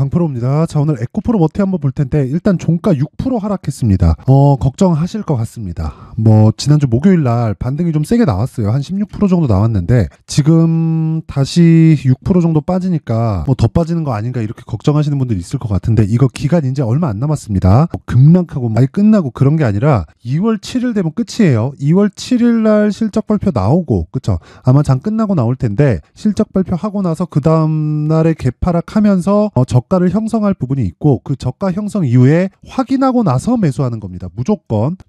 강프로입니다. 자, 오늘 에코프로 머티 한번 볼 텐데 일단 종가 6% 하락했습니다. 걱정하실 것 같습니다. 지난주 목요일 날 반등이 좀 세게 나왔어요. 한 16% 정도 나왔는데 지금 다시 6% 정도 빠지니까 더 빠지는 거 아닌가 이렇게 걱정하시는 분들이 있을 것 같은데 이거 기간 이제 얼마 안 남았습니다. 급락하고 많이 끝나고 그런 게 아니라 2월 7일 되면 끝이에요. 2월 7일 날 실적 발표 나오고 그쵸? 아마 장 끝나고 나올 텐데 실적 발표하고 나서 그 다음 날에 개파락하면서 저가를 형성할 부분이 있고 그 저가 형성 이후에 확인하고 나서 매수하는 겁니다.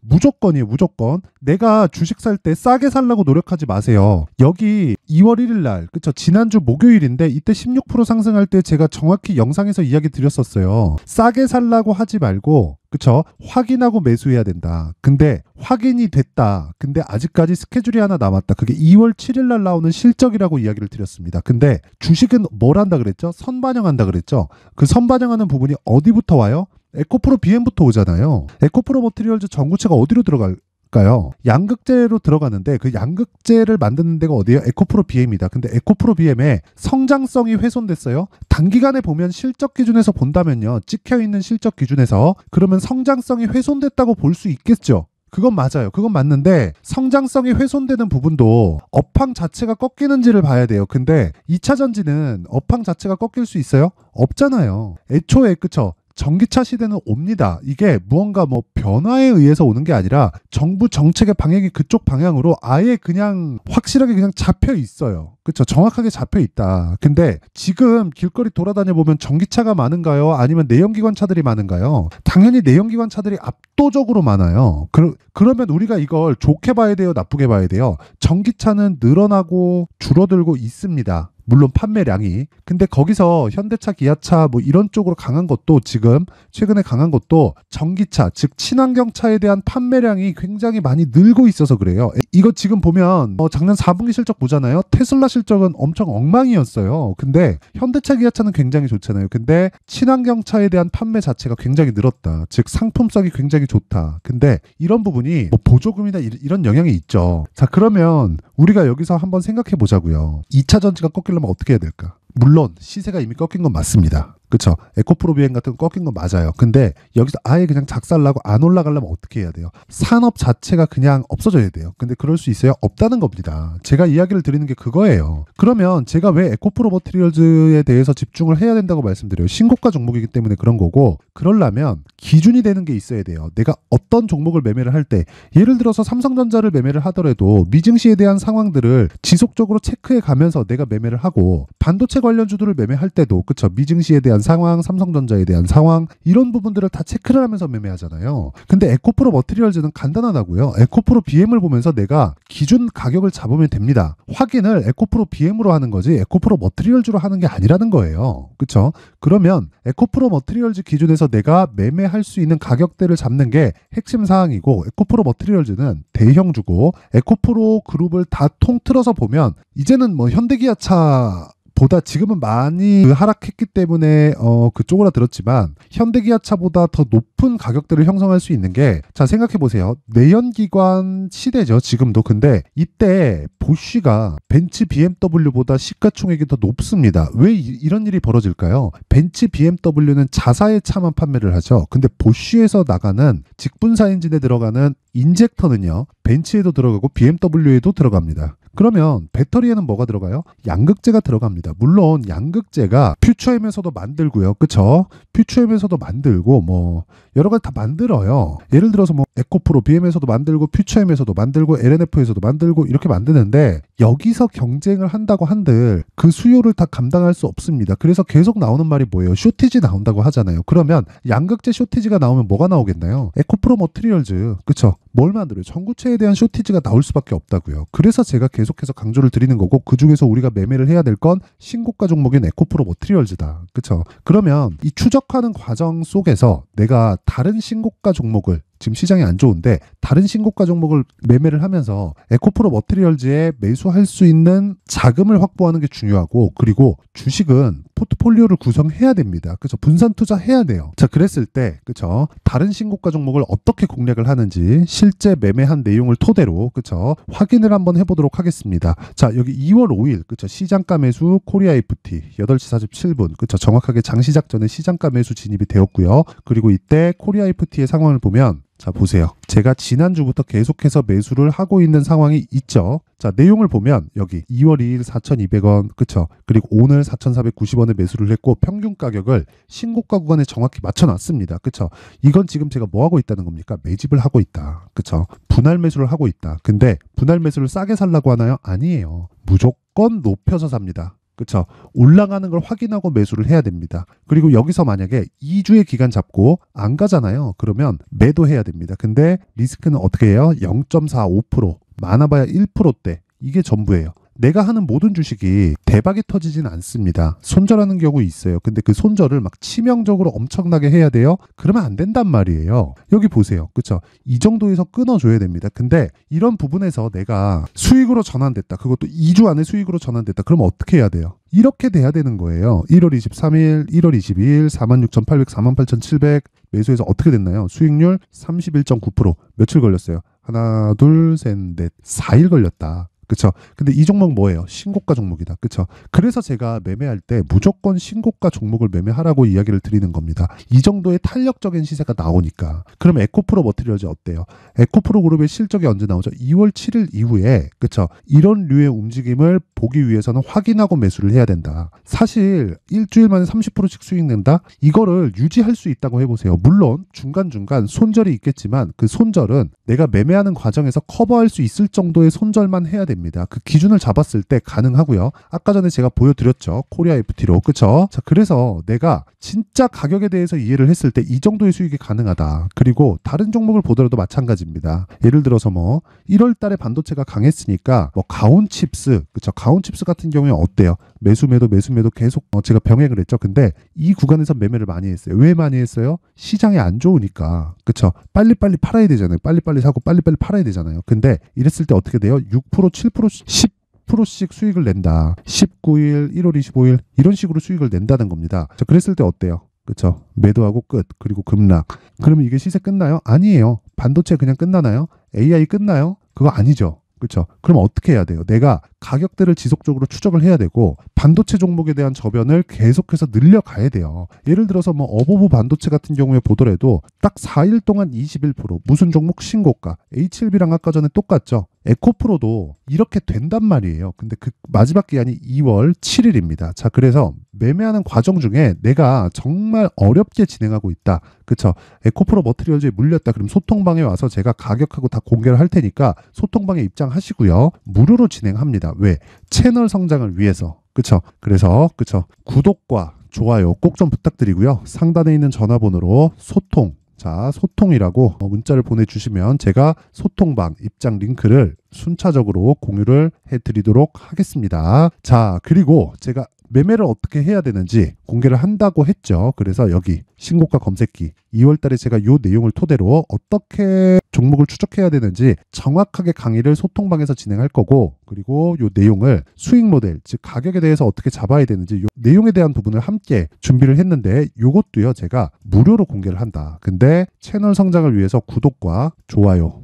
무조건이에요. 무조건. 내가 주식 살 때 싸게 살라고 노력하지 마세요. 여기 2월 1일 날 그쵸? 지난주 목요일인데 이때 16% 상승할 때 제가 정확히 영상에서 이야기 드렸었어요. 싸게 살라고 하지 말고 그쵸? 확인하고 매수해야 된다. 근데 확인이 됐다. 근데 아직까지 스케줄이 하나 남았다. 그게 2월 7일 날 나오는 실적이라고 이야기를 드렸습니다. 근데 주식은 뭘 한다 그랬죠? 선반영한다 그랬죠? 그 선반영하는 부분이 어디부터 와요? 에코프로 BM부터 오잖아요. 에코프로 머티리얼즈 전구체가 어디로 들어갈까요? 양극재로 들어가는데 그 양극재를 만드는 데가 어디예요? 에코프로 BM이다. 근데 에코프로 BM의 성장성이 훼손됐어요. 단기간에 보면 실적 기준에서 본다면요. 찍혀있는 실적 기준에서 그러면 성장성이 훼손됐다고 볼 수 있겠죠. 그건 맞아요. 그건 맞는데 성장성이 훼손되는 부분도 업황 자체가 꺾이는지를 봐야 돼요. 근데 2차 전지는 업황 자체가 꺾일 수 있어요? 없잖아요. 애초에 그쵸? 전기차 시대는 옵니다. 이게 무언가 변화에 의해서 오는 게 아니라 정부 정책의 방향이 그쪽 방향으로 아예 그냥 확실하게 그냥 잡혀 있어요. 그쵸? 정확하게 잡혀 있다. 근데 지금 길거리 돌아다녀 보면 전기차가 많은가요? 아니면 내연기관 차들이 많은가요? 당연히 내연기관 차들이 압도적으로 많아요. 그러면 우리가 이걸 좋게 봐야 돼요? 나쁘게 봐야 돼요? 전기차는 늘어나고 줄어들고 있습니다. 물론 판매량이. 근데 거기서 현대차, 기아차 이런 쪽으로 강한 것도 지금 최근에 강한 것도 전기차, 즉 친환경차에 대한 판매량이 굉장히 많이 늘고 있어서 그래요. 이거 지금 보면 작년 4분기 실적 보잖아요. 테슬라 실적은 엄청 엉망이었어요. 근데 현대차, 기아차는 굉장히 좋잖아요. 근데 친환경차에 대한 판매 자체가 굉장히 늘었다. 즉 상품성이 굉장히 좋다. 근데 이런 부분이 보조금이나 이런 영향이 있죠. 자, 그러면 우리가 여기서 한번 생각해 보자고요. 2차 전지가 꺾이려면 어떻게 해야 될까? 물론 시세가 이미 꺾인 건 맞습니다. 그쵸? 에코프로 비행 같은 거 꺾인 건 맞아요. 근데 여기서 아예 그냥 작살나고 안 올라가려면 어떻게 해야 돼요? 산업 자체가 그냥 없어져야 돼요. 근데 그럴 수 있어요? 없다는 겁니다. 제가 이야기를 드리는 게 그거예요. 그러면 제가 왜 에코프로 머티리얼즈에 대해서 집중을 해야 된다고 말씀드려요? 신고가 종목이기 때문에 그런 거고, 그러려면 기준이 되는 게 있어야 돼요. 내가 어떤 종목을 매매를 할 때, 예를 들어서 삼성전자를 매매를 하더라도 미증시에 대한 상황들을 지속적으로 체크해 가면서 내가 매매를 하고, 반도체 관련주들을 매매할 때도 그쵸? 미증시에 대한 상황, 삼성전자에 대한 상황, 이런 부분들을 다 체크를 하면서 매매하잖아요. 근데 에코프로 머티리얼즈는 간단하다고요. 에코프로 BM을 보면서 내가 기준 가격을 잡으면 됩니다. 확인을 에코프로 BM으로 하는 거지 에코프로 머티리얼즈로 하는 게 아니라는 거예요. 그쵸? 그러면 에코프로 머티리얼즈 기준에서 내가 매매할 수 있는 가격대를 잡는 게 핵심 사항이고, 에코프로 머티리얼즈는 대형주고, 에코프로 그룹을 다 통틀어서 보면 이제는 현대기아차 보다 지금은 많이 하락했기 때문에 그쪽으로 들었지만 현대기아차보다 더 높은 가격대를 형성할 수 있는 게, 자 생각해보세요. 내연기관 시대죠 지금도. 근데 이때 보쉬가 벤츠 BMW보다 시가총액이 더 높습니다. 왜 이런 일이 벌어질까요? 벤츠 BMW는 자사의 차만 판매를 하죠. 근데 보쉬에서 나가는 직분사 엔진에 들어가는 인젝터는요 벤츠에도 들어가고 BMW에도 들어갑니다. 그러면 배터리에는 뭐가 들어가요? 양극재가 들어갑니다. 물론 양극재가 퓨처엠에서도 만들고요. 그쵸? 퓨처엠에서도 만들고 여러 가지 다 만들어요. 예를 들어서 에코프로 BM에서도 만들고 퓨처엠에서도 만들고 LNF에서도 만들고 이렇게 만드는데, 여기서 경쟁을 한다고 한들 그 수요를 다 감당할 수 없습니다. 그래서 계속 나오는 말이 뭐예요? 쇼티지 나온다고 하잖아요. 그러면 양극재 쇼티지가 나오면 뭐가 나오겠나요? 에코프로 머티리얼즈. 그쵸? 뭘 만들어요? 전구체에 대한 쇼티지가 나올 수밖에 없다고요. 그래서 제가 계속해서 강조를 드리는 거고, 그 중에서 우리가 매매를 해야 될 건 신고가 종목인 에코프로 머티리얼즈다. 그쵸? 그러면 이 추적하는 과정 속에서 내가 다른 신고가 종목을 지금 시장이 안 좋은데 다른 신고가 종목을 매매를 하면서 에코프로 머티리얼즈에 매수할 수 있는 자금을 확보하는 게 중요하고, 그리고 주식은 포트폴리오를 구성해야 됩니다. 그렇죠? 분산 투자해야 돼요. 자, 그랬을 때 그렇죠? 다른 신고가 종목을 어떻게 공략을 하는지 실제 매매한 내용을 토대로 그렇죠? 확인을 한번 해보도록 하겠습니다. 자, 여기 2월 5일 그렇죠? 시장가 매수 코리아 FT 8시 47분 그렇죠? 정확하게 장시작 전에 시장가 매수 진입이 되었고요. 그리고 이때 코리아 FT의 상황을 보면, 자, 보세요. 제가 지난주부터 계속해서 매수를 하고 있는 상황이 있죠. 자, 내용을 보면 여기 2월 2일 4,200원, 그쵸? 그리고 오늘 4,490원에 매수를 했고 평균 가격을 신고가 구간에 정확히 맞춰놨습니다. 그쵸? 이건 지금 제가 뭐 하고 있다는 겁니까? 매집을 하고 있다. 그쵸? 분할 매수를 하고 있다. 근데 분할 매수를 싸게 살라고 하나요? 아니에요. 무조건 높여서 삽니다. 그렇죠. 올라가는 걸 확인하고 매수를 해야 됩니다. 그리고 여기서 만약에 2주의 기간 잡고 안 가잖아요. 그러면 매도해야 됩니다. 근데 리스크는 어떻게 해요? 0.45%, 많아봐야 1%대. 이게 전부예요. 내가 하는 모든 주식이 대박이 터지진 않습니다. 손절하는 경우 있어요. 근데 그 손절을 막 치명적으로 엄청나게 해야 돼요? 그러면 안 된단 말이에요. 여기 보세요. 그쵸? 이 정도에서 끊어줘야 됩니다. 근데 이런 부분에서 내가 수익으로 전환됐다. 그것도 2주 안에 수익으로 전환됐다. 그럼 어떻게 해야 돼요? 이렇게 돼야 되는 거예요. 1월 23일, 1월 22일, 46,800, 48,700 매수해서 어떻게 됐나요? 수익률 31.9%. 며칠 걸렸어요? 하나, 둘, 셋, 넷, 4일 걸렸다. 그쵸? 근데 이 종목 뭐예요? 신고가 종목이다. 그쵸? 그래서 제가 매매할 때 무조건 신고가 종목을 매매하라고 이야기를 드리는 겁니다. 이 정도의 탄력적인 시세가 나오니까. 그럼 에코프로 머티리얼즈 어때요? 에코프로 그룹의 실적이 언제 나오죠? 2월 7일 이후에, 그쵸? 이런 류의 움직임을 보기 위해서는 확인하고 매수를 해야 된다. 사실 일주일 만에 30%씩 수익 낸다? 이거를 유지할 수 있다고 해보세요. 물론 중간중간 손절이 있겠지만 그 손절은 내가 매매하는 과정에서 커버할 수 있을 정도의 손절만 해야 됩니다. 그 기준을 잡았을 때 가능하고요. 아까 전에 제가 보여드렸죠. 코리아 FT로. 그쵸? 자, 그래서 내가 진짜 가격에 대해서 이해를 했을 때 이 정도의 수익이 가능하다. 그리고 다른 종목을 보더라도 마찬가지입니다. 예를 들어서 뭐 1월 달에 반도체가 강했으니까 뭐 가온칩스, 그쵸? 가온칩스 같은 경우에 어때요? 매수 매도 계속 제가 병행을 했죠. 근데 이 구간에서 매매를 많이 했어요. 왜 많이 했어요? 시장이 안 좋으니까. 그쵸? 빨리빨리 팔아야 되잖아요. 빨리빨리 사고 빨리빨리 팔아야 되잖아요. 근데 이랬을 때 어떻게 돼요? 6%, 7%, 10%씩 수익을 낸다. 19일, 1월 25일 이런 식으로 수익을 낸다는 겁니다. 자, 그랬을 때 어때요? 그쵸? 매도하고 끝. 그리고 급락. 그러면 이게 시세 끝나요? 아니에요. 반도체 그냥 끝나나요? AI 끝나요? 그거 아니죠. 그렇죠. 그럼 어떻게 해야 돼요? 내가 가격대를 지속적으로 추적을 해야 되고 반도체 종목에 대한 저변을 계속해서 늘려가야 돼요. 예를 들어서 뭐 어보브 반도체 같은 경우에 보더라도 딱 4일 동안 21% 무슨 종목 신고가 H7B랑 아까 전에 똑같죠. 에코프로도 이렇게 된단 말이에요. 근데 그 마지막 기한이 2월 7일입니다. 자, 그래서 매매하는 과정 중에 내가 정말 어렵게 진행하고 있다. 그쵸? 에코프로 머티리얼즈에 물렸다. 그럼 소통방에 와서 제가 가격하고 다 공개를 할 테니까 소통방에 입장하시고요. 무료로 진행합니다. 왜? 채널 성장을 위해서. 그쵸? 그래서 그쵸? 구독과 좋아요 꼭 좀 부탁드리고요. 상단에 있는 전화번호로 소통, 자, 소통이라고 문자를 보내주시면 제가 소통방 입장 링크를 순차적으로 공유를 해드리도록 하겠습니다. 자, 그리고 제가 매매를 어떻게 해야 되는지 공개를 한다고 했죠. 그래서 여기 신고가 검색기 2월 달에 제가 이 내용을 토대로 어떻게 종목을 추적해야 되는지 정확하게 강의를 소통방에서 진행할 거고, 그리고 이 내용을 수익 모델, 즉 가격에 대해서 어떻게 잡아야 되는지 이 내용에 대한 부분을 함께 준비를 했는데 이것도요 제가 무료로 공개를 한다. 근데 채널 성장을 위해서 구독과 좋아요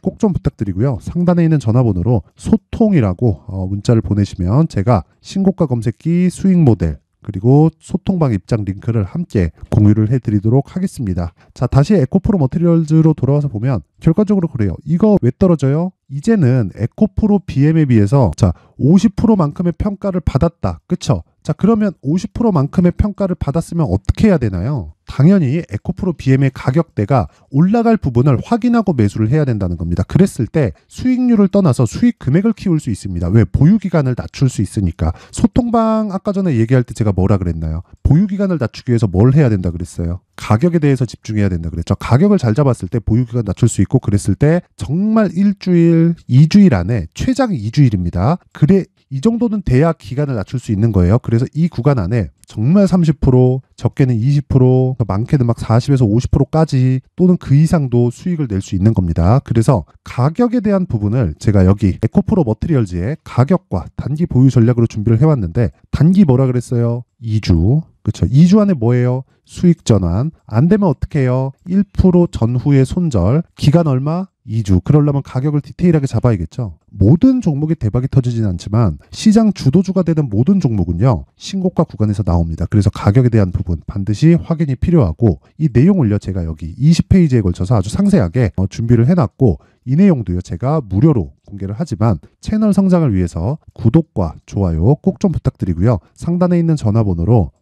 꼭 좀 부탁드리고요. 상단에 있는 전화번호로 소통이라고 문자를 보내시면 제가 신고가 검색기 수익 모델 그리고 소통방 입장 링크를 함께 공유를 해드리도록 하겠습니다. 자, 다시 에코프로 머티리얼즈로 돌아와서 보면 결과적으로 그래요. 이거 왜 떨어져요? 이제는 에코프로 BM에 비해서 자 50%만큼의 평가를 받았다. 그쵸? 자, 그러면 50%만큼의 평가를 받았으면 어떻게 해야 되나요? 당연히 에코프로 BM의 가격대가 올라갈 부분을 확인하고 매수를 해야 된다는 겁니다. 그랬을 때 수익률을 떠나서 수익 금액을 키울 수 있습니다. 왜? 보유기간을 낮출 수 있으니까. 소통방 아까 전에 얘기할 때 제가 뭐라 그랬나요? 보유기간을 낮추기 위해서 뭘 해야 된다 그랬어요? 가격에 대해서 집중해야 된다 그랬죠. 가격을 잘 잡았을 때 보유기간 낮출 수 있고, 그랬을 때 정말 일주일, 2주일 안에 최장 2주일입니다. 그래 이 정도는 돼야 기간을 낮출 수 있는 거예요. 그래서 이 구간 안에 정말 30%, 적게는 20%, 많게는 막 40에서 50%까지 또는 그 이상도 수익을 낼 수 있는 겁니다. 그래서 가격에 대한 부분을 제가 여기 에코프로 머티리얼즈의 가격과 단기 보유 전략으로 준비를 해왔는데, 단기 뭐라 그랬어요? 2주. 그렇죠. 2주 안에 뭐예요? 수익 전환. 안 되면 어떻게 해요? 1% 전후의 손절. 기간 얼마? 2주. 그러려면 가격을 디테일하게 잡아야겠죠. 모든 종목이 대박이 터지진 않지만 시장 주도주가 되는 모든 종목은요, 신고가 구간에서 나옵니다. 그래서 가격에 대한 부분 반드시 확인이 필요하고, 이 내용을요 제가 여기 20페이지에 걸쳐서 아주 상세하게 준비를 해놨고, 이 내용도요 제가 무료로 공개를 하지만 채널 성장을 위해서 구독과 좋아요 꼭 좀 부탁드리고요. 상단에 있는 전화번호로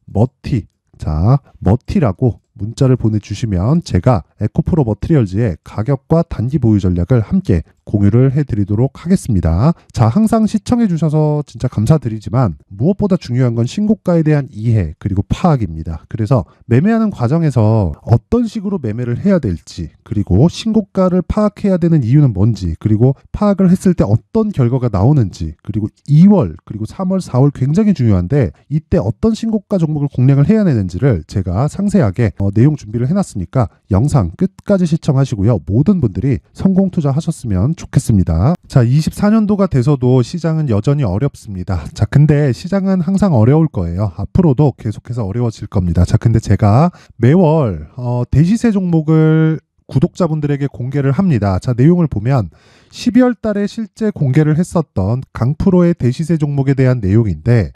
머티라고 문자를 보내주시면 제가 에코프로 머티리얼즈의 가격과 단기 보유 전략을 함께 공유를 해드리도록 하겠습니다. 자, 항상 시청해주셔서 진짜 감사드리지만 무엇보다 중요한 건 신고가에 대한 이해 그리고 파악입니다. 그래서 매매하는 과정에서 어떤 식으로 매매를 해야 될지, 그리고 신고가를 파악해야 되는 이유는 뭔지, 그리고 파악을 했을 때 어떤 결과가 나오는지, 그리고 2월 그리고 3월 4월 굉장히 중요한데 이때 어떤 신고가 종목을 공략을 해야 되는지를 제가 상세하게 내용 준비를 해놨으니까 영상 끝까지 시청하시고요. 모든 분들이 성공 투자하셨으면 좋겠습니다. 자, 24년도가 돼서도 시장은 여전히 어렵습니다. 자, 근데 시장은 항상 어려울 거예요. 앞으로도 계속해서 어려워질 겁니다. 자, 근데 제가 매월 대시세 종목을 구독자분들에게 공개를 합니다. 자, 내용을 보면 12월 달에 실제 공개를 했었던 강프로의 대시세 종목에 대한 내용인데,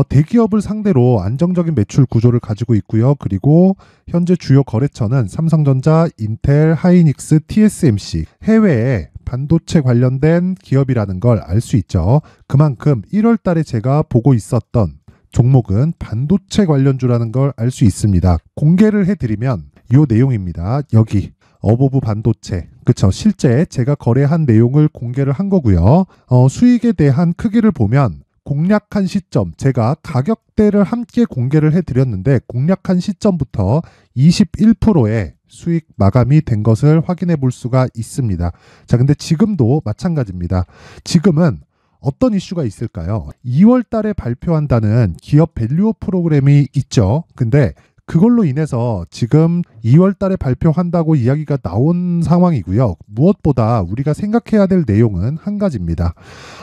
대기업을 상대로 안정적인 매출 구조를 가지고 있고요. 그리고 현재 주요 거래처는 삼성전자, 인텔, 하이닉스, TSMC, 해외에 반도체 관련된 기업이라는 걸 알 수 있죠. 그만큼 1월 달에 제가 보고 있었던 종목은 반도체 관련주라는 걸 알 수 있습니다. 공개를 해드리면 이 내용입니다. 여기 어보브 반도체, 그쵸, 실제 제가 거래한 내용을 공개를 한 거고요. 수익에 대한 크기를 보면 공략한 시점, 제가 가격대를 함께 공개를 해드렸는데 공략한 시점부터 21%의 수익 마감이 된 것을 확인해 볼 수가 있습니다. 자, 근데 지금도 마찬가지입니다. 지금은 어떤 이슈가 있을까요? 2월 달에 발표한다는 기업 밸류업 프로그램이 있죠. 근데 그걸로 인해서 지금 2월 달에 발표한다고 이야기가 나온 상황이고요. 무엇보다 우리가 생각해야 될 내용은 한 가지입니다.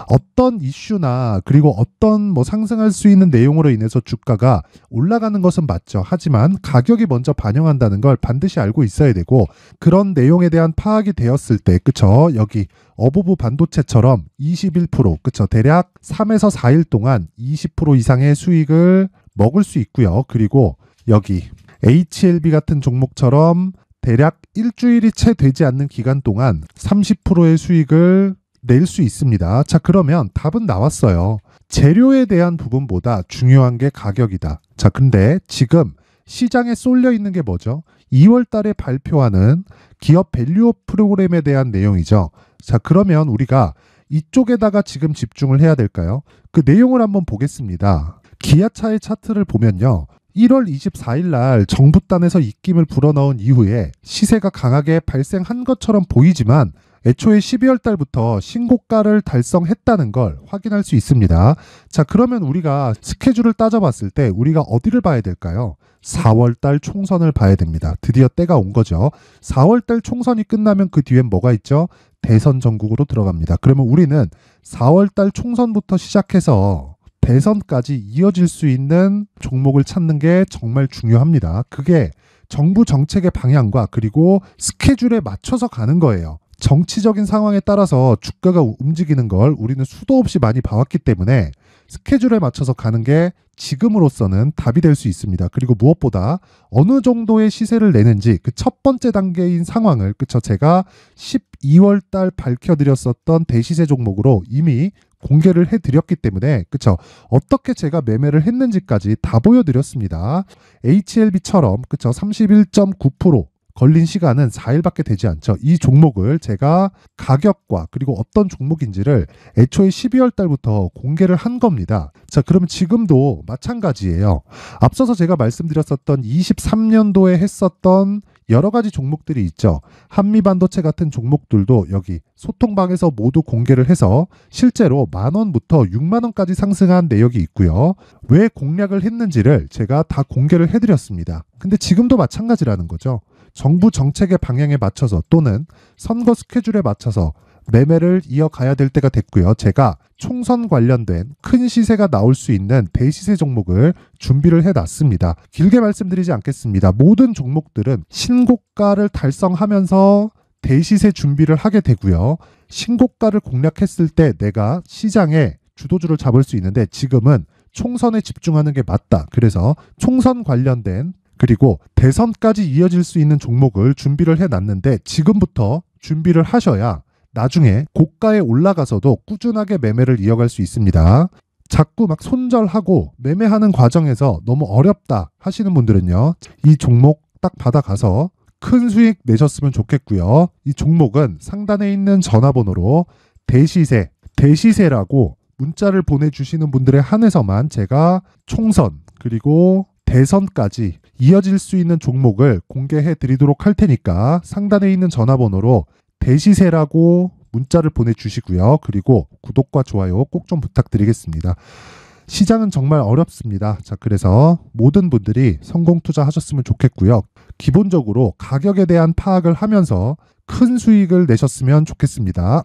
어떤 이슈나 그리고 어떤 상승할 수 있는 내용으로 인해서 주가가 올라가는 것은 맞죠. 하지만 가격이 먼저 반영한다는 걸 반드시 알고 있어야 되고, 그런 내용에 대한 파악이 되었을 때, 그쵸, 여기 어보브 반도체처럼 21%, 그쵸, 대략 3에서 4일 동안 20% 이상의 수익을 먹을 수 있고요. 그리고 여기 HLB 같은 종목처럼 대략 일주일이 채 되지 않는 기간 동안 30%의 수익을 낼 수 있습니다. 자, 그러면 답은 나왔어요. 재료에 대한 부분보다 중요한 게 가격이다. 자, 근데 지금 시장에 쏠려 있는 게 뭐죠? 2월 달에 발표하는 기업 밸류업 프로그램에 대한 내용이죠. 자, 그러면 우리가 이쪽에다가 지금 집중을 해야 될까요? 그 내용을 한번 보겠습니다. 기아차의 차트를 보면요, 1월 24일 날 정부단에서 입김을 불어넣은 이후에 시세가 강하게 발생한 것처럼 보이지만 애초에 12월 달부터 신고가를 달성했다는 걸 확인할 수 있습니다. 자, 그러면 우리가 스케줄을 따져봤을 때 우리가 어디를 봐야 될까요? 4월 달 총선을 봐야 됩니다. 드디어 때가 온 거죠. 4월 달 총선이 끝나면 그 뒤엔 뭐가 있죠? 대선 전국으로 들어갑니다. 그러면 우리는 4월 달 총선부터 시작해서 대선까지 이어질 수 있는 종목을 찾는 게 정말 중요합니다. 그게 정부 정책의 방향과 그리고 스케줄에 맞춰서 가는 거예요. 정치적인 상황에 따라서 주가가 움직이는 걸 우리는 수도 없이 많이 봐왔기 때문에 스케줄에 맞춰서 가는 게 지금으로서는 답이 될 수 있습니다. 그리고 무엇보다 어느 정도의 시세를 내는지 그 첫 번째 단계인 상황을, 그쵸, 제가 12월 달 밝혀드렸었던 대시세 종목으로 이미 공개를 해드렸기 때문에, 그쵸, 어떻게 제가 매매를 했는지까지 다 보여드렸습니다. HLB처럼, 그쵸, 31.9% 걸린 시간은 4일밖에 되지 않죠. 이 종목을 제가 가격과 그리고 어떤 종목인지를 애초에 12월 달부터 공개를 한 겁니다. 자, 그러면 지금도 마찬가지예요. 앞서서 제가 말씀드렸었던 23년도에 했었던 여러 가지 종목들이 있죠. 한미반도체 같은 종목들도 여기 소통방에서 모두 공개를 해서 실제로 10,000원부터 60,000원까지 상승한 내역이 있고요. 왜 공략을 했는지를 제가 다 공개를 해드렸습니다. 근데 지금도 마찬가지라는 거죠. 정부 정책의 방향에 맞춰서 또는 선거 스케줄에 맞춰서 매매를 이어가야 될 때가 됐고요. 제가 총선 관련된 큰 시세가 나올 수 있는 대시세 종목을 준비를 해놨습니다. 길게 말씀드리지 않겠습니다. 모든 종목들은 신고가를 달성하면서 대시세 준비를 하게 되고요. 신고가를 공략했을 때 내가 시장에 주도주를 잡을 수 있는데 지금은 총선에 집중하는 게 맞다. 그래서 총선 관련된 그리고 대선까지 이어질 수 있는 종목을 준비를 해놨는데 지금부터 준비를 하셔야 나중에 고가에 올라가서도 꾸준하게 매매를 이어갈 수 있습니다. 자꾸 막 손절하고 매매하는 과정에서 너무 어렵다 하시는 분들은요. 이 종목 딱 받아가서 큰 수익 내셨으면 좋겠고요. 이 종목은 상단에 있는 전화번호로 대시세라고 문자를 보내주시는 분들에 한해서만 제가 총선 그리고 대선까지 이어질 수 있는 종목을 공개해 드리도록 할 테니까 상단에 있는 전화번호로 대시세라고 문자를 보내주시고요. 그리고 구독과 좋아요 꼭 좀 부탁드리겠습니다. 시장은 정말 어렵습니다. 자, 그래서 모든 분들이 성공 투자하셨으면 좋겠고요. 기본적으로 가격에 대한 파악을 하면서 큰 수익을 내셨으면 좋겠습니다.